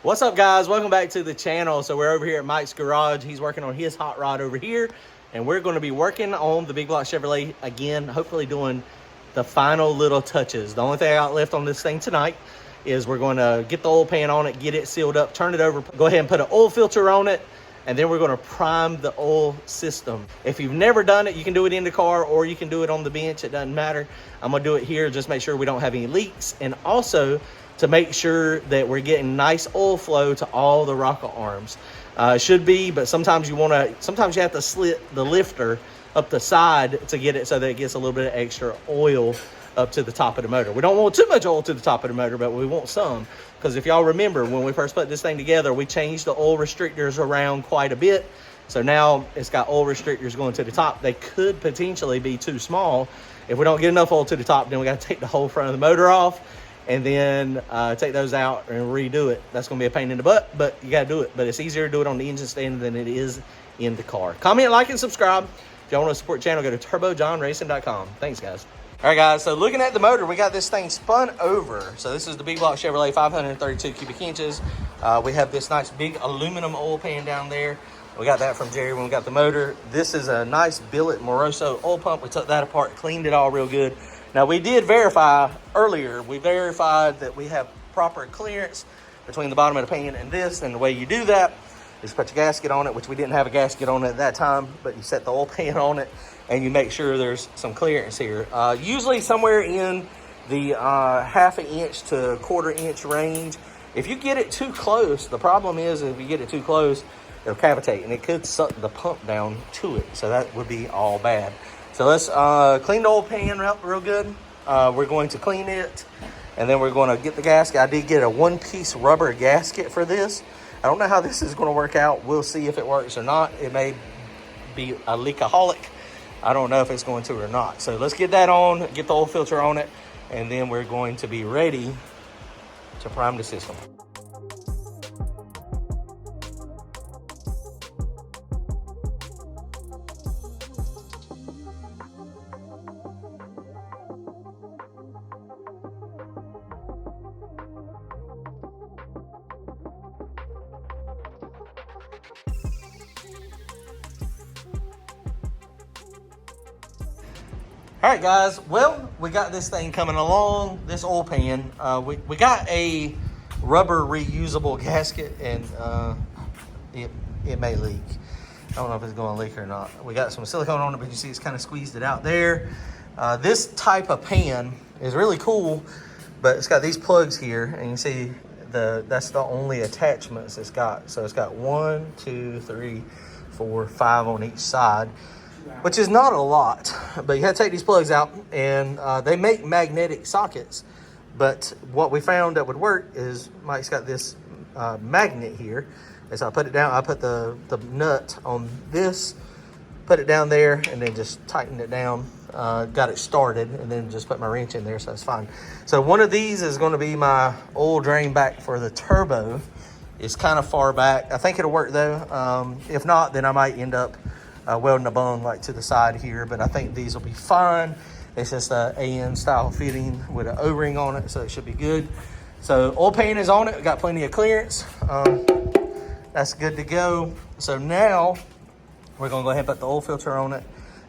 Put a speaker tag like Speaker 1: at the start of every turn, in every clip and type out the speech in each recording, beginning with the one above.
Speaker 1: What's up, guys? Welcome back to the channel. So we're over here at Mike's garage. He's working on his hot rod over here, and we're going to be working on the Big Block Chevrolet again, hopefully doing the final little touches. The only thing I got left on this thing tonight is we're going to get the oil pan on it, get it sealed up, turn it over, go ahead and put an oil filter on it, and then we're going to prime the oil system. If you've never done it, you can do it in the car or you can do it on the bench. It doesn't matter. I'm going to do it here, just make sure we don't have any leaks, and also to make sure that we're getting nice oil flow to all the rocker arms. Should be, but sometimes you have to slit the lifter up the side to get it so that it gets a little bit of extra oil up to the top of the motor. We don't want too much oil to the top of the motor, but we want some, because if y'all remember, when we first put this thing together, we changed the oil restrictors around quite a bit. So now it's got oil restrictors going to the top. They could potentially be too small. If we don't get enough oil to the top, then we got to take the whole front of the motor off and then take those out and redo it. That's going to be a pain in the butt, but you got to do it. But it's easier to do it on the engine stand than it is in the car. Comment, like, and subscribe. If y'all want to support the channel, go to turbojohnracing.com. Thanks, guys. All right, guys, so looking at the motor, we got this thing spun over. So this is the Big Block Chevrolet 532 cubic inches. We have this nice big aluminum oil pan down there. We got that from Jerry when we got the motor. This is a nice billet Moroso oil pump. We took that apart, cleaned it all real good. Now, we did verify earlier. We verified that we have proper clearance between the bottom of the pan and this. And the way you do that is put your gasket on it, which we didn't have a gasket on it at that time, but you set the oil pan on it and you make sure there's some clearance here. Usually somewhere in the half an inch to quarter inch range. If you get it too close, the problem is if you get it too close, it'll cavitate and it could suck the pump down to it. So that would be all bad. So let's clean the oil pan up real good. We're going to clean it, and then we're going to get the gasket. I did get a one-piece rubber gasket for this. I don't know how this is going to work out. We'll see if it works or not. It may be a leakaholic. I don't know if it's going to or not. So let's get that on, get the oil filter on it, and then we're going to be ready to prime the system. All right, guys, well, we got this thing coming along, this oil pan. We got a rubber reusable gasket, and it may leak. I don't know if it's going to leak or not. We got some silicone on it, but you see it's kind of squeezed it out there. This type of pan is really cool, but it's got these plugs here, and you see that's the only attachments it's got. So it's got 1, 2, 3, 4, 5 on each side, which is not a lot, but you have to take these plugs out, and they make magnetic sockets. But what we found that would work is Mike's got this magnet here. And so I put it down, I put the nut on this, put it down there, and then just tightened it down, got it started, and then just put my wrench in there, so that's fine. So one of these is going to be my oil drain back for the turbo. It's kind of far back. I think it'll work though. If not, then I might end up welding a bung like to the side here, but I think these will be fine. It's just a AN style fitting with an O-ring on it, so it should be good. So oil pan is on it, got plenty of clearance. That's good to go. So now we're gonna go ahead and put the oil filter on it,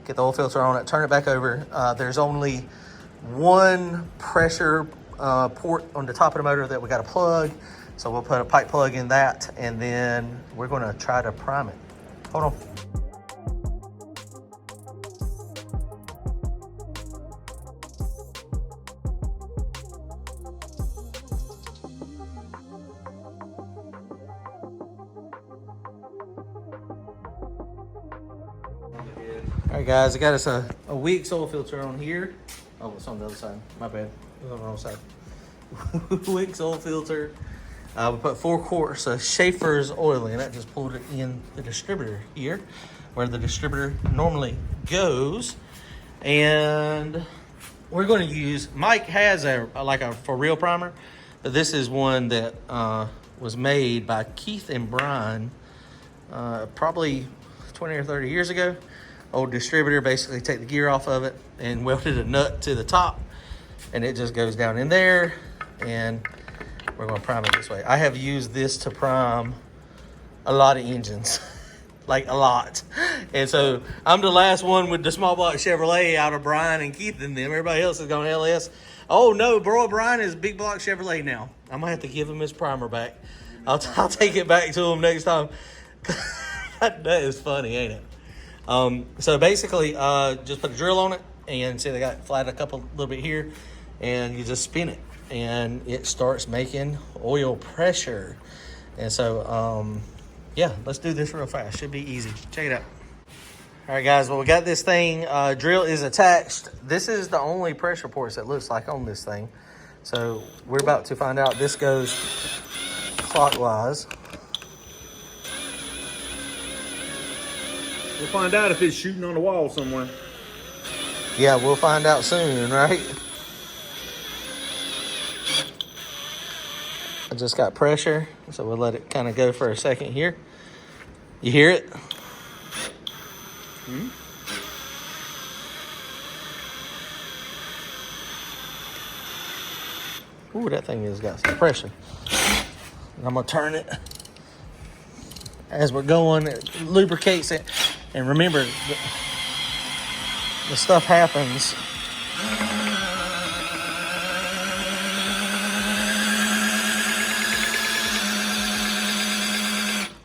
Speaker 1: get the oil filter on it, turn it back over. There's only one pressure port on the top of the motor that we got to plug. So we'll put a pipe plug in that, and then we're gonna try to prime it. Hold on. All right, guys, I got us a week's oil filter on here. Oh, it's on the other side. My bad. It was on the wrong side. Week's oil filter. We put 4 quarts of Schaefer's oil in it. Just pulled it in the distributor here, where the distributor normally goes. And we're going to use, Mike has a for real primer. But this is one that was made by Keith and Brian probably 20 or 30 years ago. Old distributor, basically take the gear off of it and welded a nut to the top, and it just goes down in there, and We're gonna prime it this way. I have used this to prime a lot of engines. Like a lot. And so I'm the last one with the small block Chevrolet out of Brian and Keith and them. Everybody else is going LS. Oh no, bro, Brian is Big Block Chevrolet now. I'm gonna have to give him his primer back. I'll take it back to him next time. That is funny, ain't it? So basically, just put a drill on it and see they got flat a little bit here, and you just spin it and it starts making oil pressure. And so, yeah, let's do this real fast. Should be easy. Check it out. All right, guys. Well, we got this thing. Drill is attached. This is the only pressure ports that looks like on this thing. So we're about to find out. This goes clockwise.
Speaker 2: We'll find out if it's shooting on the wall somewhere.
Speaker 1: Yeah, we'll find out soon, right? I just got pressure, so we'll let it kind of go for a second here. You hear it?
Speaker 2: Hmm?
Speaker 1: Ooh, that thing has got some pressure. And I'm gonna turn it as we're going. It lubricates it, and remember, the stuff happens.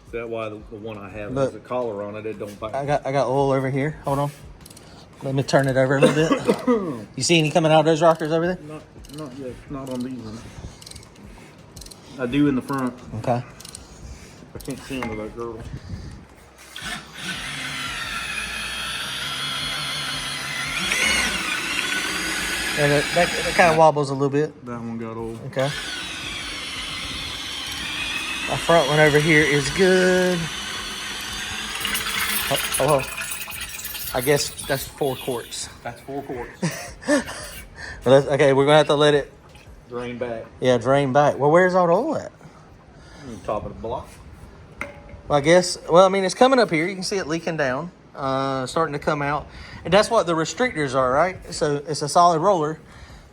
Speaker 2: Is that why the one I have has a collar on it? It don't bite.
Speaker 1: I got oil over here. Hold on. Let me turn it over a little bit. You see any coming out of those rockers over there?
Speaker 2: Not yet. Not on these ones. I do in the front.
Speaker 1: Okay.
Speaker 2: I can't see under that girdle.
Speaker 1: And that kind of wobbles a little bit.
Speaker 2: That one got old.
Speaker 1: Okay. My front one over here is good. Oh. I guess that's 4 quarts.
Speaker 2: That's 4 quarts.
Speaker 1: Okay, we're going to have to let it
Speaker 2: Drain back.
Speaker 1: Yeah, drain back. Well, where's all the oil at?
Speaker 2: On top of the block.
Speaker 1: Well, I guess, I mean, it's coming up here. You can see it leaking down, starting to come out. And that's what the restrictors are, right? So it's a solid roller,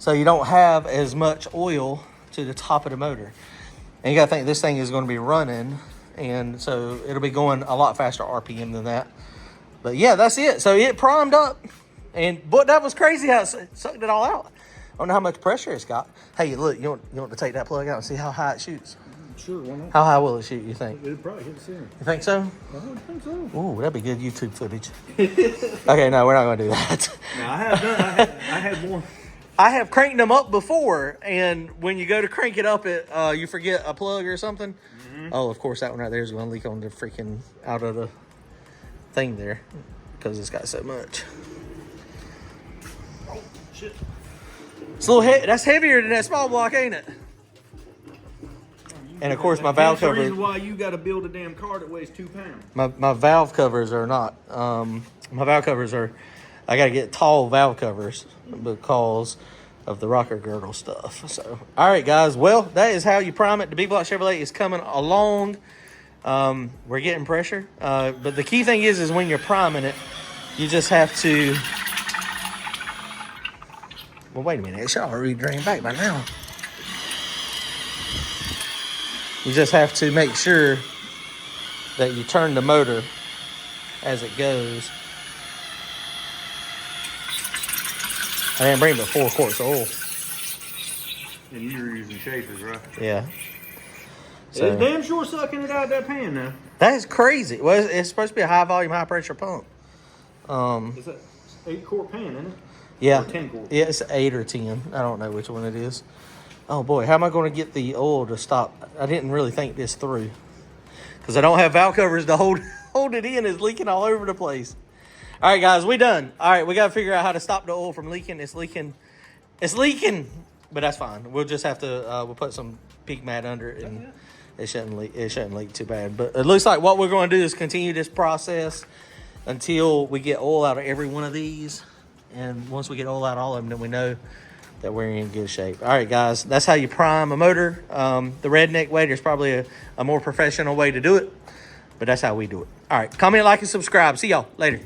Speaker 1: so you don't have as much oil to the top of the motor. And you got to think this thing is going to be running, and so it'll be going a lot faster RPM than that. But yeah, that's it. So it primed up, and but that was crazy how it sucked it all out. I don't know how much pressure it's got. Hey, look, you want to take that plug out and see how high it shoots?
Speaker 2: Sure, why not?
Speaker 1: How high will it shoot, you think?
Speaker 2: It'll probably hit the ceiling.
Speaker 1: You think so?
Speaker 2: I would think so.
Speaker 1: Ooh, that'd be good YouTube footage. Okay, no, we're not going to do that.
Speaker 2: Now, I had one.
Speaker 1: I have cranked them up before, and when you go to crank it up, you forget a plug or something. Mm-hmm. Oh, of course, that one right there is going to leak on the freaking out of the thing there because it's got so much.
Speaker 2: Oh, shit.
Speaker 1: It's a little that's heavier than that small block, ain't it? And of course, my valve cover.
Speaker 2: That's the reason why you got to build a damn car that weighs 2 pounds.
Speaker 1: My valve covers are not. My valve covers are. I got to get tall valve covers because of the rocker girdle stuff. So, all right, guys. Well, that is how you prime it. The Big Block Chevrolet is coming along. We're getting pressure, but the key thing is when you're priming it, you just have to. Well, wait a minute. It should already drain back by now. You just have to make sure that you turn the motor as it goes. I didn't bring but 4 quarts of oil.
Speaker 2: And you were using shakers, right?
Speaker 1: Yeah.
Speaker 2: So, it's damn sure sucking it out of that pan now.
Speaker 1: That is crazy. Well, it's supposed to be a high volume, high pressure pump.
Speaker 2: It's an 8-quart pan, isn't it?
Speaker 1: Yeah.
Speaker 2: Or 10 quarts.
Speaker 1: Yeah, it's 8 or 10. I don't know which one it is. Oh boy, how am I going to get the oil to stop? I didn't really think this through because I don't have valve covers to hold it in. It's leaking all over the place. All right, guys, we done. All right, we got to figure out how to stop the oil from leaking. It's leaking, but that's fine. We'll just have to we'll put some pig mat under it, and it shouldn't leak too bad. But it looks like what we're going to do is continue this process until we get oil out of every one of these. And once we get oil out of all of them, then we know that we're in good shape. All right, guys, that's how you prime a motor. The redneck way, there's probably a more professional way to do it, but that's how we do it. All right, comment, like, and subscribe. See y'all later.